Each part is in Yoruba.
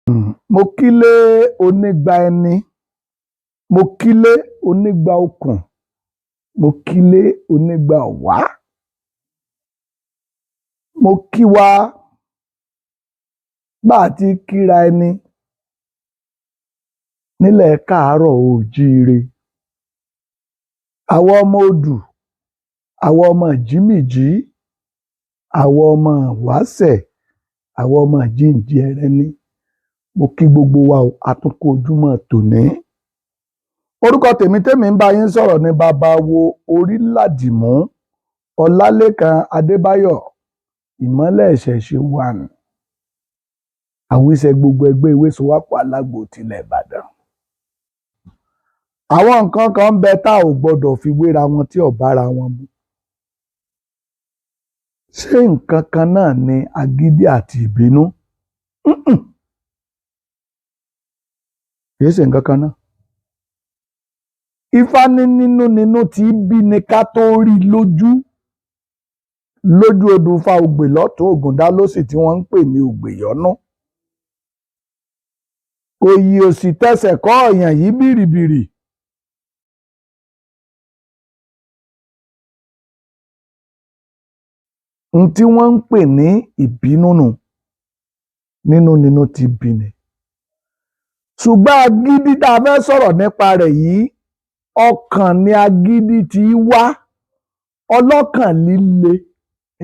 Mo kílé onígba ẹni, mo kílé onígba okùn, mo kílé onígba ọ̀wá. Mo kí wa bá a ti kíra ẹni nílẹ̀ káàárọ̀ oòjíire. Àwọn ọmọ odù, àwọn ọmọ ìjímìjí, àwọn ọmọ ìwáṣẹ̀, àwọn ọmọ ìjíǹde ẹrẹ̀ní. Mo kí gbogbo wa o, a tún kú ojúmọ́ tòní. Orúkọ tèmi ń bá yín sọ̀rọ̀ ní babawo Oríládìmú Ọlálékan Adébáyọ̀ Ìmọlé ìṣẹ̀ṣe one. Àwíṣẹ gbogbo ẹgbẹ́ Ìwésowápọ̀ Alágbo tilẹ̀ Ìbàdàn. Àwọn nǹkan kan ń bẹ tá ò gbọdọ̀ fi wéra wọn tí ò bára wọn mu. Ṣé nǹkan kan náà ni agídí àti ìbínú? Kìí ṣe nǹkan kan náà. Ifá ní nínú tí bí ni ká tó rí lójú odù fa ògbè lọ́tún Ògúndá lósì tí wọ́n ń pè ní ògbèyọ́nú. Òyì òsì tẹsẹ̀ kọ́ ọ̀yàn yìí bìrìbìrì. N tí wọ́n ń pè ní ìbínú nù, nínú tí bí ni. Ṣùgbọ́n agídí tá a fẹ́ sọ̀rọ̀ nípa rẹ̀ yìí, ọkàn ni agídí tí wá, ọlọ́kàn líle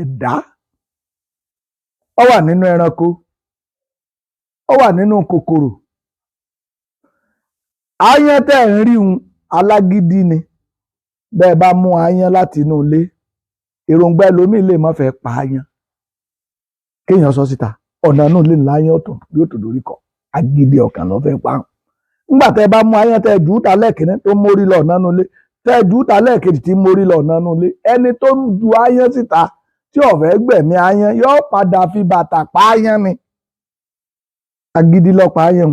ẹ̀dá. Ó wà nínú ẹranko, ó wà nínú kòkòrò. Aáyán tẹ́ ń rí un alágídí ni. Bẹ́ẹ̀ bá mú aáyán láti inú ilé, èròǹgbà ẹlòmíì lè má fẹ́ pa aáyán. Kéèyàn sọ síta, ọ̀nà inú ilé ńlá aáyán yóò tó dorí kọ. Agídí ọkàn ló fẹ́ pa. Nígbà tẹ́ bá mú aáyán tẹ́ jù ú ta lẹ́ẹ̀kínní tó mórí lọ ọ̀nà inú ilé, tẹ́ jù ú ta lẹ́ẹ̀kejì tí mórí lọ ọ̀nà inú ilé, ẹni tó ń ju aáyán síta tí ó fẹ́ gbẹ̀mí aáyán yóò padà fi bàtà pa aáyán ni. Agídí ló pa aáyán.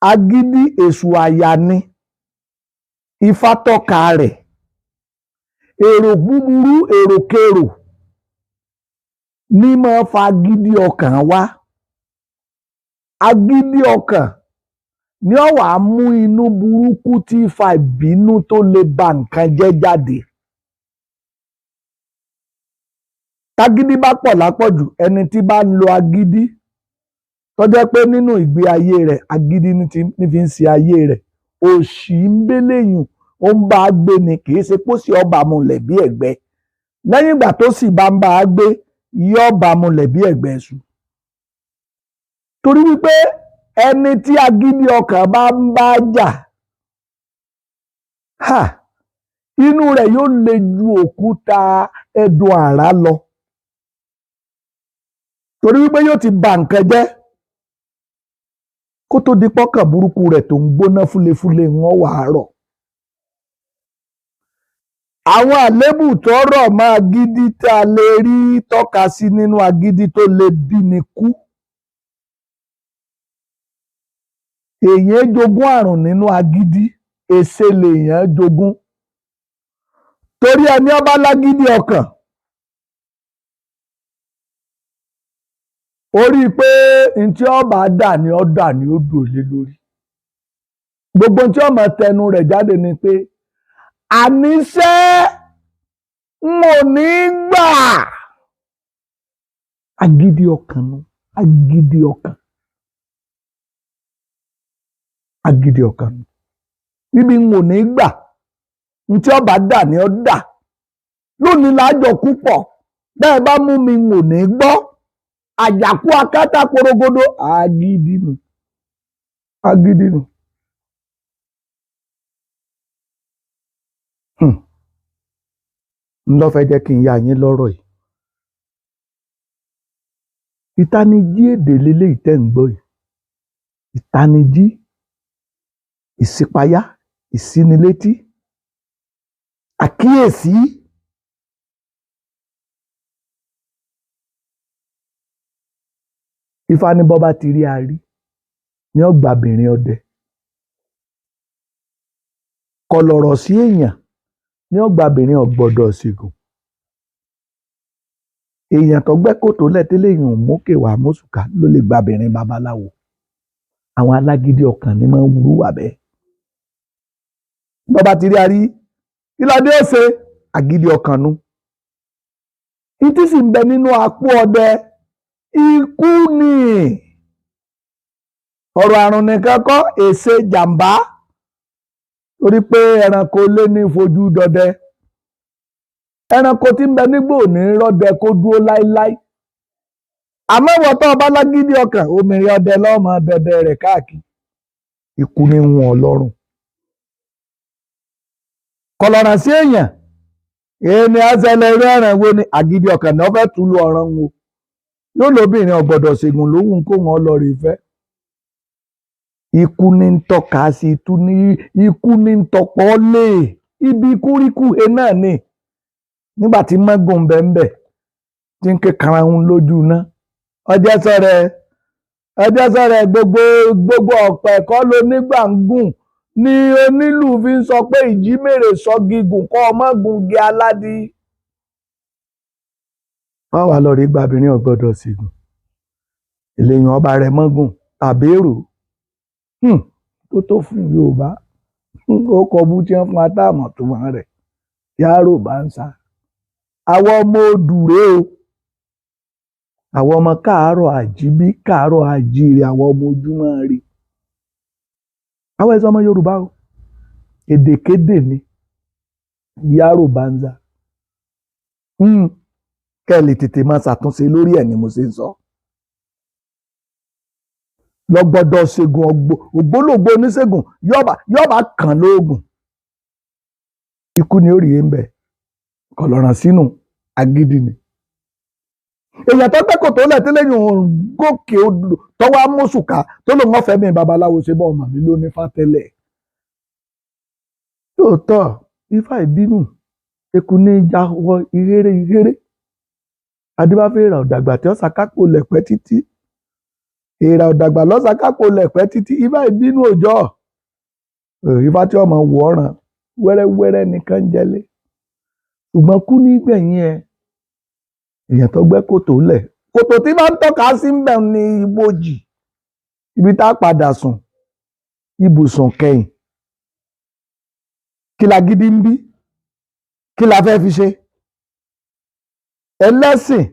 Agídí èṣù àyà ni. Ifá tọ́ka rẹ̀. Èrò búburú, èròkérò ní máa fa agídí ọkàn wá. Agídí ọkàn ni ó wá mú inú burúkú tí fa ìbínú tó lè ba nǹkan jẹ́ jáde. Tágídí bá pọ̀ lápọ̀jù, ẹni tí bá ń lo agídí tó jẹ́ pé nínú ìgbé ayé rẹ̀ agídí ní fi ń ṣe ayé rẹ̀, òṣì ń béléyùn ó ń bá a gbé ni, kì í ṣe pósí ọba mulẹ̀ bí ẹ̀gbẹ́. Lẹ́yìn ìgbà tó sì bá ń bá a gbé, yóò bá mulẹ̀ bí ẹ̀gbẹ́ ẹ̀ṣù. Torí wípé ẹni tí agídí ọkàn bá ń bá jà, inú rẹ̀ yóò le ju òkúta ẹdùn àrá lọ. Torí wípé yóò ti ba nǹkan jẹ́ kó tó di pọ́kàn burúkú rẹ̀ tó ń gbóná fúlefúle wọn wà á rọ̀. Àwọn àlébù tó rọ̀ mọ́ agídí tá a lè rí tọ́ka sí nínú agídí tó lè bí ni kú. Èèyàn jogún àrùn nínú agídí, èṣe lèèyàn jogún. Torí ẹni ó bá lágídí ọkàn, ó rí i pé ntí ó bá dà ní ó dà ní ó dùn lé lórí. Gbogbo ntí ó máa tẹnu rẹ̀ jáde ni pé àníṣe n ò ní gbà. Agídí ọkàn nu, agídí ọkàn. Agídí ọkàn nu. Níbi n ò ní gbà, ntí ó bá dà ní ó dà. Lónìí lájọ kú pọ̀, bẹ́ẹ̀ bá mú mi n ò ní gbọ́. Àjàkú akátá porogodo, agídí nu. Agídí nu. Ńlọ fẹ́ jẹ́ kí n yá yín lọ́rọ̀ yìí. Ìtanijí èdè leléyìí tẹ́ ń gbọ́ yìí. Ìtanijí, ìṣípayá, ìsínilétí, àkíyèsí. Ifá ní bọ́ bá ti rí arí ní ọgbàbìnrin ọdẹ. Kọlọ̀rọ̀ sí èèyàn ní ọgbàbìnrin ọ̀gbọ̀dọ̀ ṣìgùn. èèyàn tó gbẹ́ kòtò lẹ́tẹ́lẹ̀ èèyàn mókè wá mọ́sùká ló lè gbàbìnrin babaláwo. Àwọn alágídí ọkàn ni máa ń wúwà bẹ́ẹ̀. Bọ́ba ti rí arí kí ládé ó ṣe àgídí ọkàn nu. Ìtí sì ń bẹ nínú àpò ọdẹ ikú ni. Ọ̀rọ̀ àrùn nìkan kọ́ èsè jàǹbá torí pé ẹranko lé ní fojú dọdẹ. Ẹranko tí ń bẹ nígbò ní rọdẹ kó dúró láíláí. Àmọ́ ìwọ tó bá lágídí ọkàn obìnrin ọdẹ lọ́mọ dẹdẹ rẹ̀ káàkiri. Ikú ni ń wọn ọlọ́run. Kọ̀lọ̀ràn sí èèyàn èèní àṣẹlẹ̀ irú ẹ̀ràn wo ni àgídí ọkàn náà fẹ́ tú lu ọ̀ràn wo. Yóò lóbìnrin ọ̀gbọ̀dọ̀ ṣègùn lówùn kó wọn lọ rí fẹ́. Ikú ní ń tọ́ka sí ikú ní ń tọpọ̀ lé ibi kúríkù náà ni. Nígbà tí mọ́gùn bẹ́ẹ̀ tí ń ké karahun lójú náà ọjọ́ sọ̀rọ̀ gbogbo ọ̀pẹ kọ́ ló nígbà ń gùn ni onílù fi ń sọ pé ìjímèrè sọ gígùn kọ́ ọmọgùn gé aládì. Wọ́n wà lọ rí gbàbìnrin ọ̀gbọ́dọ̀ ṣègùn èlèyàn ọba rẹ̀ mọ́gùn tàbí èrò tó fún Yorùbá ó kọ bú tí wọ́n fún atáàmọ̀ tó wọ́n rẹ̀ yàrá bá ń sá. Àwọn ọmọ odùré o àwọn ọmọ káàárọ̀ àjíbí káàárọ̀ àjíire àwọn ọmọ ojúmọ́ rí. Àwọn ẹ̀sọ́ ọmọ Yorùbá o èdèkédè ni yàrá bá ń sá. Kẹ́ lè tètè máa ṣàtúnṣe lórí ẹ̀ ni mo ṣe ń sọ. Lọ́gbọ́dọ̀ ṣègùn ògbólógbò oníṣègùn yọba kàn lóògùn. Ikú ni ó rí ń bẹ̀ kọ̀lọ̀ràn sínú agídí ni. Èèyàn tó gbẹ́kọ̀ tó lẹ̀ tẹ́lẹ̀ yìí òun gòkè odò tọ́wọ́ amóṣùká tó lòun ọ̀fẹ́ mi babaláwo ṣe bọ́ ọmọ mi ló ní fátẹ́lẹ̀. Lóòótọ́ Ifá ìbínú eku ní ìjà wọ ìhéré. Adébáfẹ́ ìrà ọ̀dàgbà tí ó ṣàkápò lẹ̀pẹ́ títí. Ìrà ọ̀dàgbà lọ́sàkápò lẹ̀pẹ́ títí Ifá ìbínú òjọ́. Ifá tí ọmọ wọ̀ ọ̀ràn wẹ́rẹ́wẹ́rẹ́ nìkan jẹ́lé. Ṣùgbọ́n kú nígbẹ̀yìn ẹ̀ èèyàn tó gbẹ́ kòtò lẹ̀ kòtò tí máa ń tọ́ka sí ń bẹ̀ ní ibojì ibi tá a padà sùn ibùsùn kẹyìn. Kí la gidi ń bí kí la fẹ́ fi ṣe. Ẹlẹ́sìn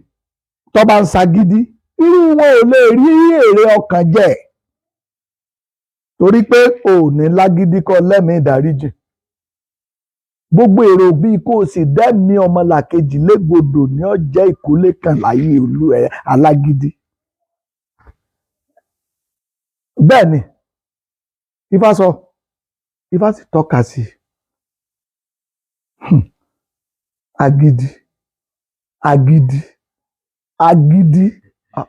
tó bá ń ṣagídí irú wọn ò lè rí èrè ọkàn jẹ torí pé òní lágídí kọ́ lẹ́mìí ìdáríjì. Gbogbo èrò bíi kó o sì dẹ́mi ọmọlàkejì légbodò ní ọjẹ́ ìkólé kan láyé olú ẹ̀ alágídí. Bẹ́ẹ̀ ni Ifá sọ Ifá sì tọ́ka sí agídí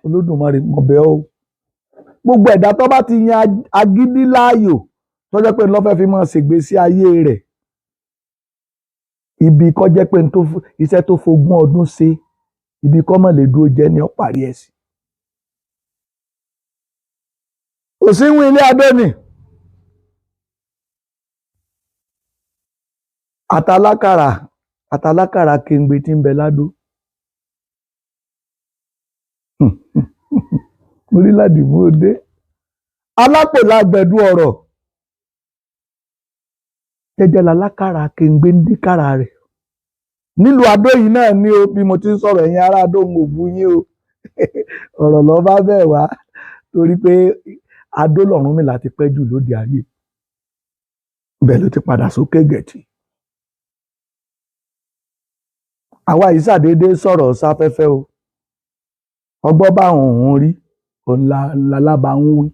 Olódùmarè mo bẹ̀ ọ́. Gbogbo ẹ̀dá tó bá ti yan agídí láàyò tó jẹ́ pé lọ́fẹ́ fi máa ṣègbésí ayé rẹ̀ ibi kọ́ jẹ́ pé iṣẹ́ tó fogún ọdún ṣe ibi kọ́ mọ̀ lè dúró jẹ́ ní ọ̀parí ẹ̀ sí. Òsínwó ilé adé ni àtàlákàrà kéńgbé tí ń bẹ ládó. Orílẹ̀-èdè mú dé alápò lágbẹ̀dú ọ̀rọ̀ jẹ́jẹ́ lálákàrà kéńgbé ń díkàrà rẹ̀. Nílùú Adó yìí náà ni o bí mo ti ń sọ̀rọ̀ ẹ̀yin ará Adó ń òbú yín o ọ̀rọ̀ lọ́ bá bẹ̀ wá torí pé Adó l'Ọ̀rúnmìlà ti pẹ́ jù lóde ayé bẹ́ẹ̀ ló ti padà sókè gẹ̀tì. Àwa yìí ṣàdédé sọ̀rọ̀ sáfẹ́fẹ́ o ọgbọ́n bá òun rí òun lálábà ń wí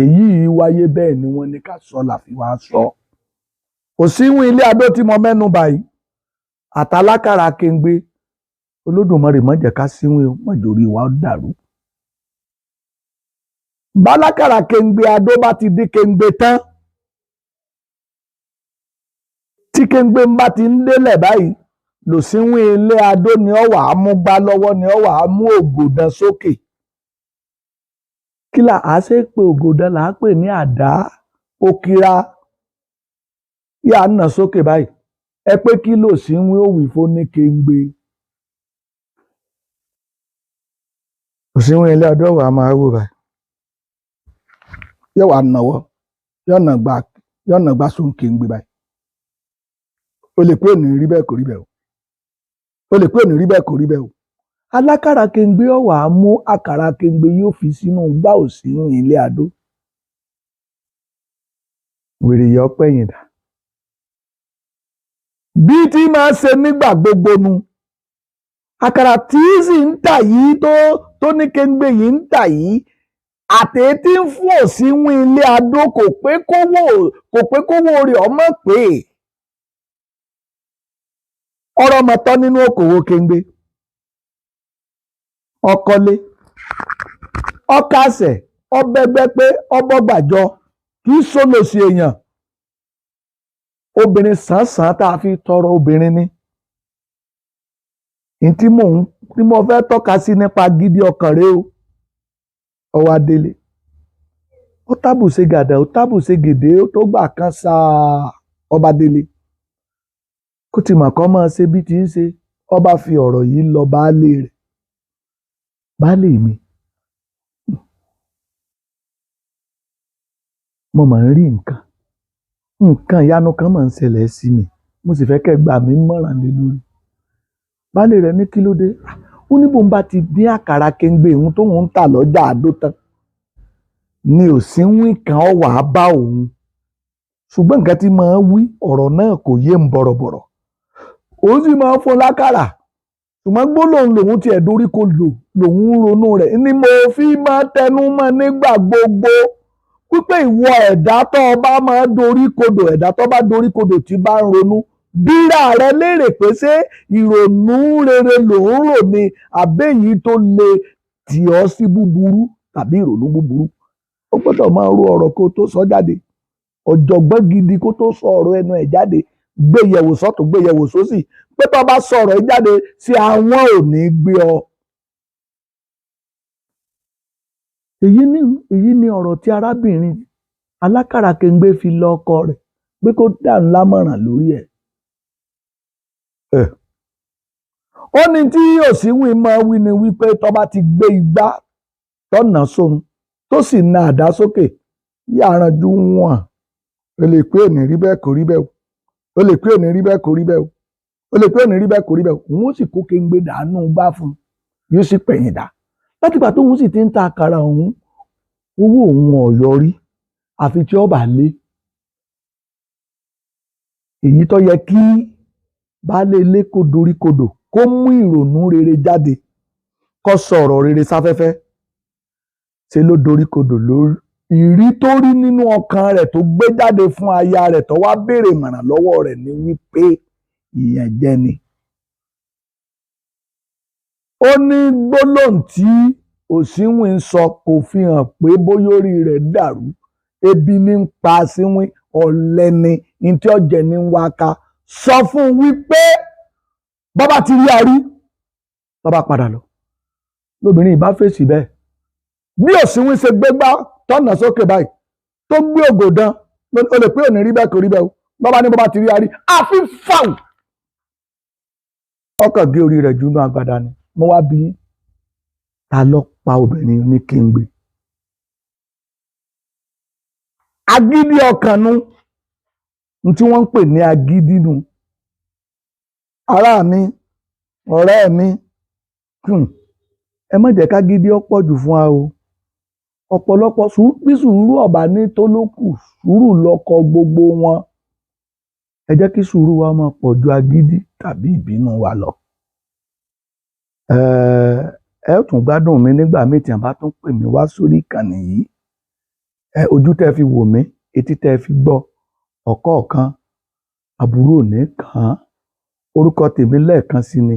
èyí wáyé bẹ́ẹ̀ ni wọ́n ní ká sọ làfi wá sọ. Òsínwó ilé Adó tí mo mẹ́nu báyìí àtàlákàrà kéńgbé Olódùmarè má jẹ́ ká síwìn mọ̀jòrí wa dàrú. Bálákàrà kéńgbé Adó bá ti dín kéńgbé tán tí kéńgbé ń bá ti ń délẹ̀ báyìí lòsínwó ilé Adó ni ó wà á mú gbá lọ́wọ́ ni ó wà á mú ògòdàn sókè. Kí là á ṣe pé ògòdàn là á pè ní àdá òkìra yà á nà sókè báyìí ẹ pé kí lòsínwó òwì fún ní kéńgbé. òsínwín ilé ọdọ wa máa wò báyìí yóò wá nàwọ́ yóò nà gbà sóńkè ń gbé báyìí o lè pé òní rí bẹ́ẹ̀ kò rí bẹ́ẹ̀ o alákàrà kéńgbé ọ̀wà mú àkàrà kéńgbé yóò fi sínú gbá òsínwín ilé adó wèrè yọ pẹ̀yìn dà bí tí máa ṣe nígbà gbogbo nu àkàrà tí sì ń tà yìí tó ní kéńgbé yìí ń tà yìí àtẹ̀tí ń fún òsínwín ilé adó kò pé kówó rẹ̀ ọmọ pé ọ̀rọ̀ mọ̀tọ́ nínú okòwò kéńgbé ọkọlé ọkàṣẹ ọbẹgbẹ pé ọbọgbàjọ kì í sólòsì èèyàn obìnrin sàn-sàn tá a fi tọrọ obìnrin ní tí mo fẹ́ tọ́ka sí nípa gidi ọkàn rẹ o ọwọ́ adélé ó tábùṣe gàdà ó tábùṣe gèdè ó tó gbà kan sáà ọba délé kó ti mọ̀ kọ́ mọ́ ṣe bí ti ń ṣe ọba fi ọ̀rọ̀ yìí lọ baálé rẹ̀ baálé mi mo máa ń rí nǹkan ìyanu kan máa ń ṣẹlẹ̀ sí mi mo sì fẹ́ kẹ́ gbà mí mọ̀ràn lé lórí baálé rẹ̀ ní kí ló dé ó ní bóun bá ti dín àkàrà kéńgbé òun tóun ń tà lọ́jà àdó tán ni òsínwín kan wà á bá òun ṣùgbọ́n nǹkan tí máa ń wí ọ̀rọ̀ náà kò yé ń bọ̀rọ̀bọ̀rọ̀ òun sì máa ń fún lákàrà ṣùgbọ́n gbólóhùn lòun tiẹ̀ dorí kò lòun ronú rẹ̀ ni mo fi máa tẹnu mọ́ nígbà gbogbo wípé ìwọ ẹ̀dá tó bá máa dorí kodò ẹ̀dá tó bá dorí kodò tí bá ń ronú bíra rẹ léèrè pé ṣé ìrònú rere lòun rò ní àbẹ́yìí tó lè tì ọ́ sí búburú tàbí ìrònú búburú ó gbọ́dọ̀ máa ro ọ̀rọ̀ kó tó sọ jáde ọ̀jọ̀gbọ́n gidi kó tó sọ ọ̀rọ̀ ẹnu ẹ̀ jáde gbé yẹ̀wò sọ́tún gbé yẹ̀wò sósì pé tó bá sọ ọ̀rọ̀ ẹ̀ jáde sí àwọn ò ní gbé ọ. èyí ni ọ̀rọ̀ tí arábìnrin alákàrà kéńgbé fi lọ ọkọ rẹ̀ pé kó dá lámọ̀ràn lórí ẹ̀. ó ní tí òsínwín máa wí ni wípé tó bá ti gbé igbá tọ́nà sóhun tó sì na àdá sókè yàránjú wọn o lè pé òní rí bẹ́ẹ̀ kò rí bẹ́ẹ̀ o lè pé òní rí bẹ́ẹ̀ kò rí bẹ́ẹ̀ o lè pé òní rí bẹ́ẹ̀ kò rí bẹ́ẹ̀ òun ó sì kó kéńgbé dànù bá fún un yóò sì pẹ̀yìn dà látìgbà tóun sì ti ń ta àkàrà òun owó òun ọ̀yọ́ rí àfi tí ọba lé èyí tó yẹ kí baálé ilé kó dorí kodò kó mú ìrònú rere jáde kó sọ̀rọ̀ rere sáfẹ́fẹ́ ṣe ló dorí kodò lórí ìrí tó rí nínú ọkàn rẹ̀ tó gbé jáde fún aya rẹ̀ tó wá béèrè ìmọ̀ràn lọ́wọ́ rẹ̀ ní wípé ìyànjẹ ni. ó ní gbólóhùn tí òsínwín sọ kò fi hàn pé bóyá orí rẹ̀ dàrú ebi ní ń pa síwín ọ̀lẹ ni ní tí ọ̀jẹ̀ ní ń wá ká sọ fún un wípé bọ́bá ti rí arí bọ́bá padà lọ lóbìnrin ìbá fèsì bẹ́ẹ̀ bí òsínwín ṣe gbégbá tọ́nà sókè báyìí tó gbé ògòdán o lè pé òní rí bẹ́ẹ̀ kò rí bẹ́ẹ̀ o bọ́bá ní bọ́bá ti rí arí àfi fáwọn ọkàn gé orí rẹ̀ jù náà àgbàdá ni mo wá bí ta ló pa obìnrin ní kéńgbé agídí ọkàn nu tí wọ́n ń pè ní agídí nu ará mi ọ̀rẹ́ mi ẹ má jẹ́ ká gidi ọ̀pọ̀ jù fún wa o ọ̀pọ̀lọpọ̀ bí sùúrù ọ̀bà ní tó ló kù sùúrù lọ́kọ gbogbo wọn ẹ jẹ́ kí sùúrù wa máa pọ̀ ju agídí tàbí ìbínú wa lọ. ẹ tún gbádùn mi nígbà míì tí a bá tún pè mí wá sórí ìkànnì yìí ojú tẹ́ fi wò mí etí tẹ́ fi gbọ́ ọ̀kọ̀ọ̀kan àbúrò ní kàn án orúkọ tèmi lẹ́ẹ̀kan sí ni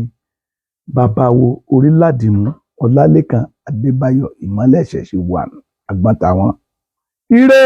babawo oríládìmú ọlálẹ́kan adébáyọ̀ ìmọ́lẹ̀ ṣẹ̀ṣẹ̀ wà àgbọn tàwọn ire.